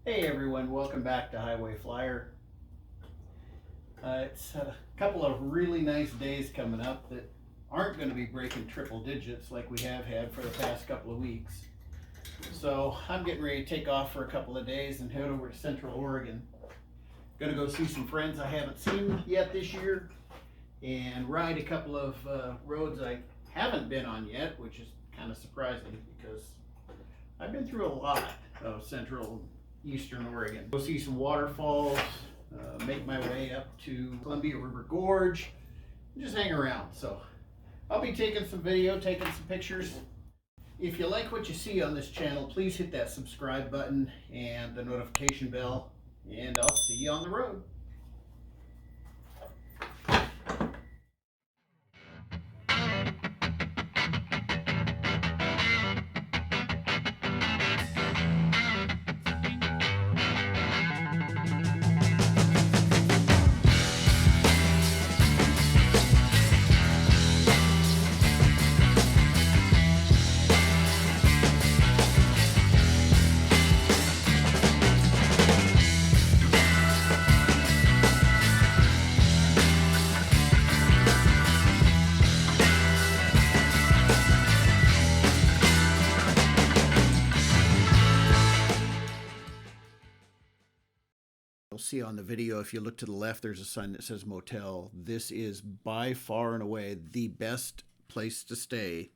Hey everyone, welcome back to Highway Flyer. It's a couple of really nice days coming up that aren't going to be breaking triple digits like we have had for the past couple of weeks. So I'm getting ready to take off for a couple of days and head over to Central Oregon. Gonna go see some friends I haven't seen yet this year and ride a couple of roads I haven't been on yet, which is kind of surprising because I've been through a lot of Central Eastern Oregon. Go see some waterfalls, make my way up to Columbia River Gorge, and just hang around. So I'll be taking some video, taking some pictures. If you like what you see on this channel, please hit that subscribe button and the notification bell, and I'll see you on the road. You'll see on the video, if you look to the left, there's a sign that says motel. This is by far and away the best place to stay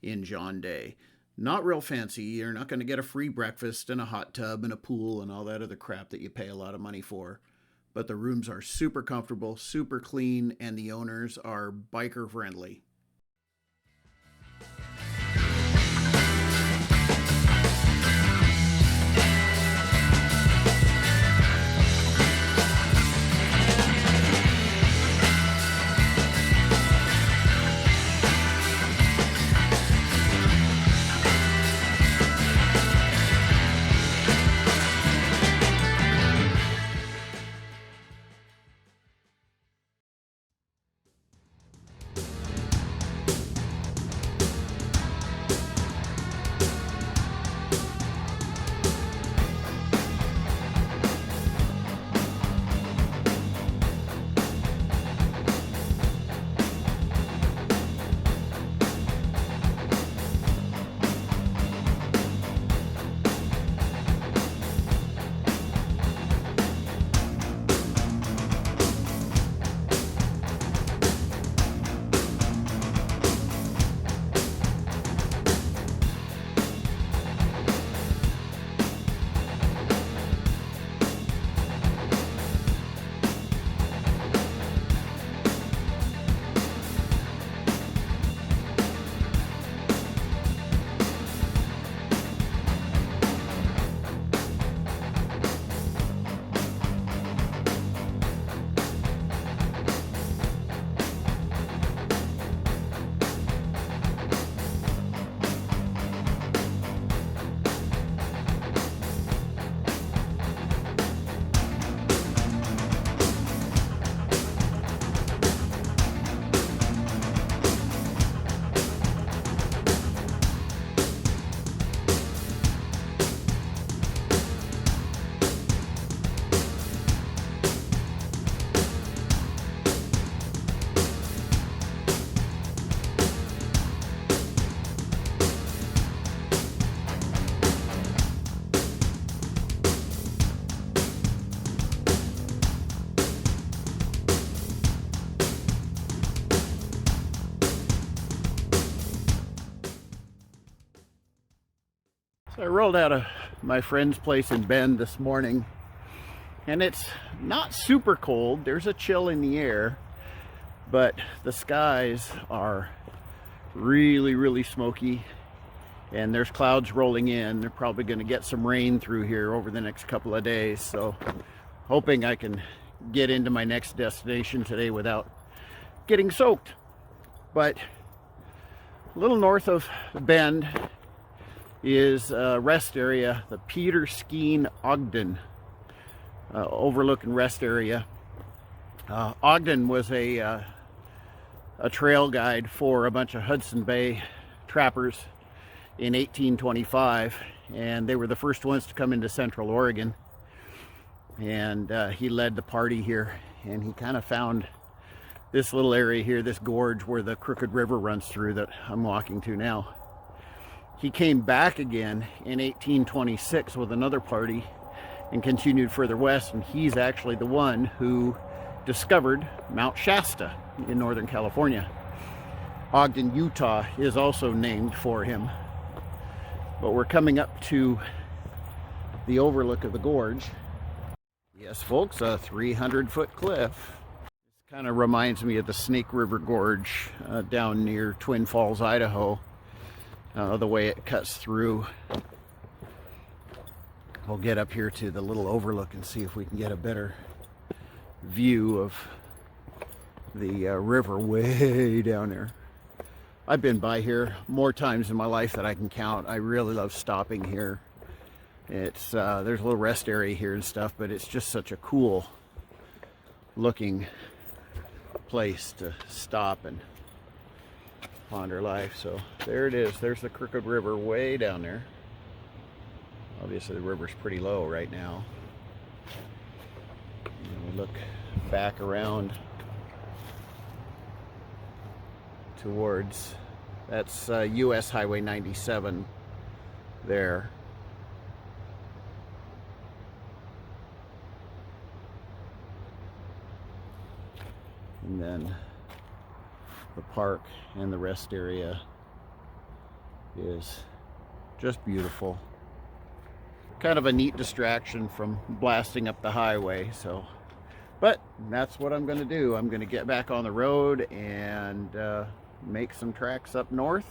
in John Day. Not real fancy. You're not going to get a free breakfast and a hot tub and a pool and all that other crap that you pay a lot of money for. But the rooms are super comfortable, super clean, and the owners are biker friendly. So I rolled out of my friend's place in Bend this morning, and it's not super cold. There's a chill in the air, but the skies are really, really smoky, and there's clouds rolling in. They're probably going to get some rain through here over the next couple of days, so hoping I can get into my next destination today without getting soaked. But a little north of Bend is a rest area, the Peter Skeen Ogden overlooking rest area. Ogden was a trail guide for a bunch of Hudson Bay trappers in 1825, and they were the first ones to come into Central Oregon. and he led the party here, and he kind of found this little area here, this gorge where the Crooked River runs through that I'm walking to now. He came back again in 1826 with another party and continued further west, and he's actually the one who discovered Mount Shasta in Northern California. Ogden, Utah is also named for him. But we're coming up to the overlook of the gorge. Yes, folks, a 300-foot cliff. This kind of reminds me of the Snake River Gorge down near Twin Falls, Idaho. The way it cuts through. We'll get up here to the little overlook and see if we can get a better view of the river way down there. I've been by here more times in my life than I can count. I really love stopping here. It's there's a little rest area here and stuff, but it's just such a cool looking place to stop and ponder life. So there it is. There's the Crooked River way down there. Obviously the river's pretty low right now. And we look back around towards, that's US Highway 97 there. And then the park and the rest area is just beautiful. Kind of a neat distraction from blasting up the highway. So, but that's what I'm going to do. I'm going to get back on the road and make some tracks up north.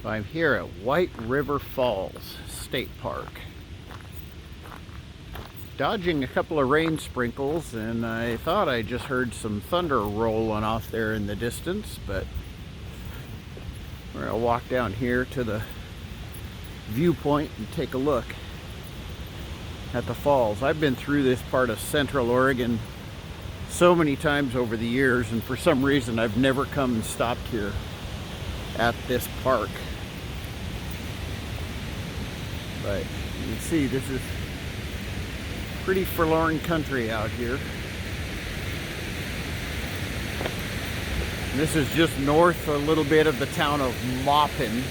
I'm here at White River Falls State Park. Dodging a couple of rain sprinkles, and I thought I just heard some thunder rolling off there in the distance, but we're gonna walk down here to the viewpoint and take a look at the falls. I've been through this part of Central Oregon so many times over the years, and for some reason I've never come and stopped here at this park. But you can see this is pretty forlorn country out here. And this is just north a little bit of the town of Maupin,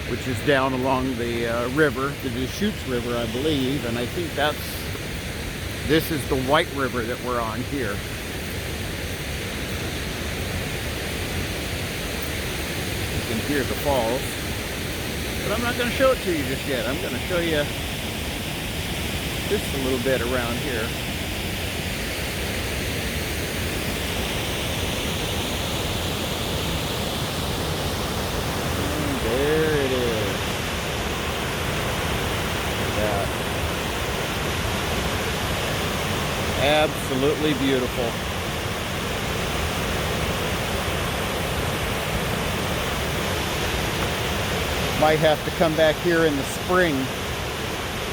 which is down along the river, the Deschutes River, I believe. And I think this is the White River that we're on here. You can hear the falls. But I'm not going to show it to you just yet. I'm going to show you just a little bit around here. And there it is. Look at that. Absolutely beautiful. Might have to come back here in the spring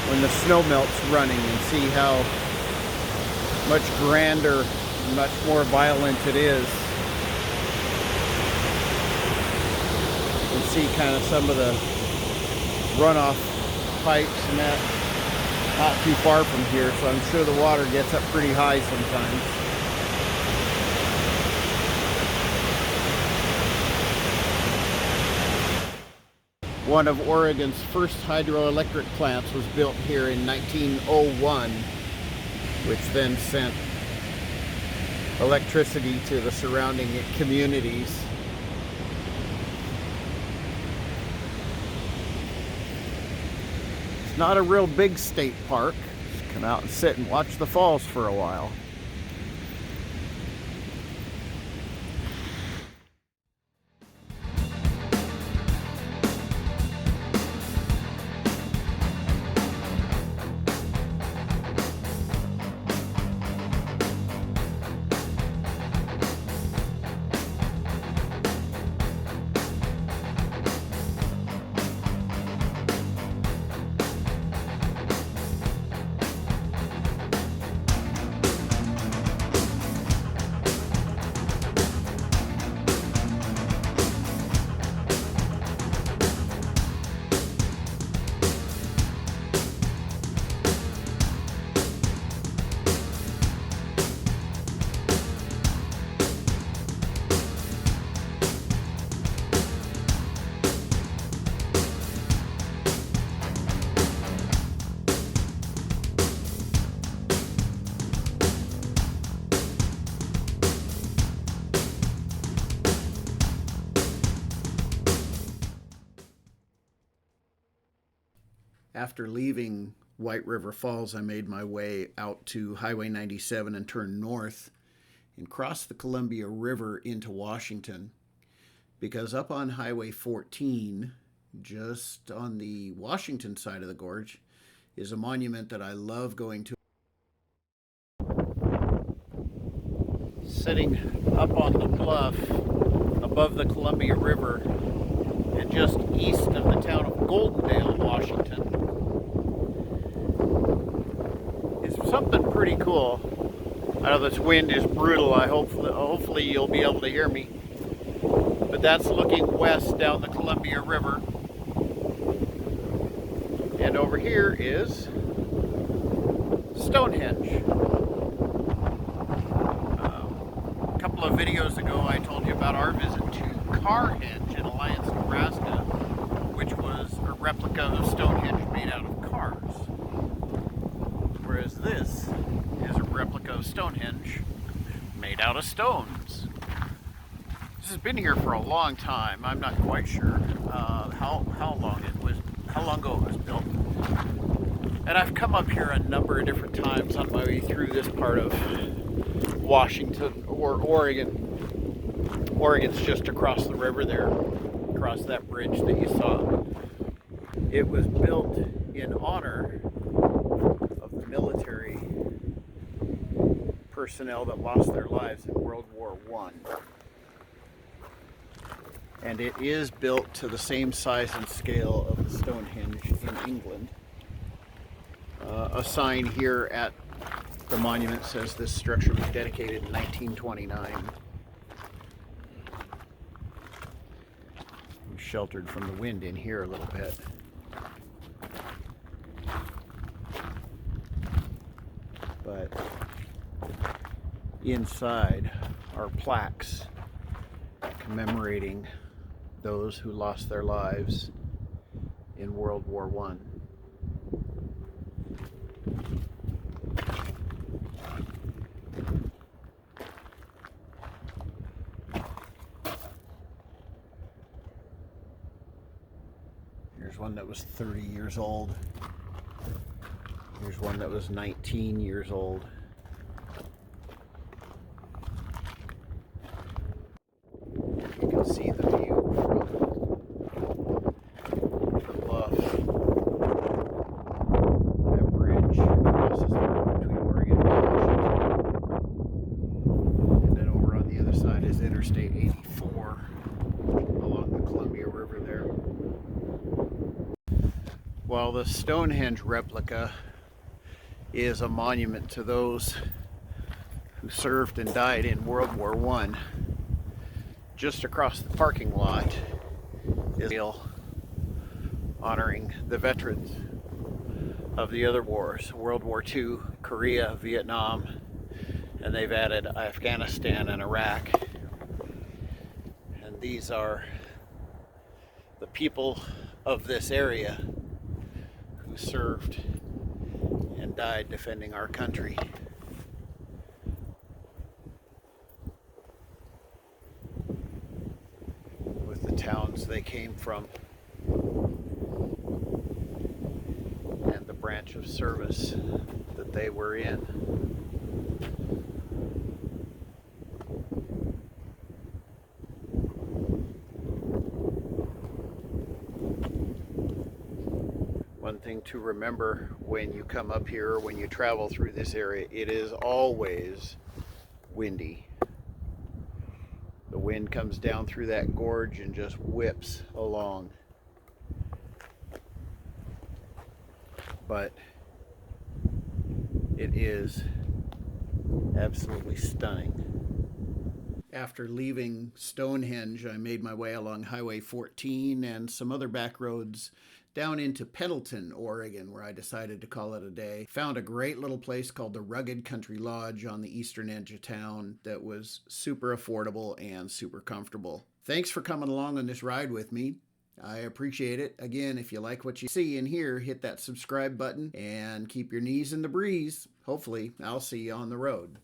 when the snow melt's running and see how much grander and much more violent it is. You can see kind of some of the runoff pipes and that. not too far from here, so I'm sure the water gets up pretty high sometimes. One of Oregon's first hydroelectric plants was built here in 1901, which then sent electricity to the surrounding communities. It's not a real big state park. Just come out and sit and watch the falls for a while. After leaving White River Falls, I made my way out to Highway 97 and turned north and crossed the Columbia River into Washington, because up on Highway 14, just on the Washington side of the gorge, is a monument that I love going to. Sitting up on the bluff above the Columbia River and just east of the town of Goldendale, Washington, is something pretty cool. I know this wind is brutal. Hopefully you'll be able to hear me. But that's looking west down the Columbia River. And over here is Stonehenge. A couple of videos ago I told you about our visit to Carhenge in Alliance, Nebraska, which was a replica of Stonehenge made out of cars. Whereas this is a replica of Stonehenge made out of stones. This has been here for a long time. I'm not quite sure how long ago it was built. And I've come up here a number of different times on my way through this part of Washington or Oregon. Oregon's just across the river there, across that bridge that you saw. It was built in honor of the military personnel that lost their lives in World War I. And it is built to the same size and scale of the Stonehenge in England. A sign here at the monument says this structure was dedicated in 1929. I'm sheltered from the wind in here a little bit. But inside are plaques commemorating those who lost their lives in World War I. Here's one that was 30 years old. Here's one that was 19 years old. You can see the view from the bluff. That bridge crosses the road between Oregon and Washington. And then over on the other side is Interstate 84 along the Columbia River there. While the Stonehenge replica is a monument to those who served and died in World War I, just across the parking lot is honoring the veterans of the other wars, World War II, Korea, Vietnam, and they've added Afghanistan and Iraq. And these are the people of this area who served and died defending our country. With the towns they came from and the branch of service that they were in. One thing to remember when you come up here or when you travel through this area, it is always windy. The wind comes down through that gorge and just whips along. But it is absolutely stunning. After leaving Stonehenge, I made my way along Highway 14 and some other back roads down into Pendleton, Oregon, where I decided to call it a day. Found a great little place called the Rugged Country Lodge on the eastern edge of town that was super affordable and super comfortable. Thanks for coming along on this ride with me. I appreciate it. Again, if you like what you see and hear, hit that subscribe button and keep your knees in the breeze. Hopefully, I'll see you on the road.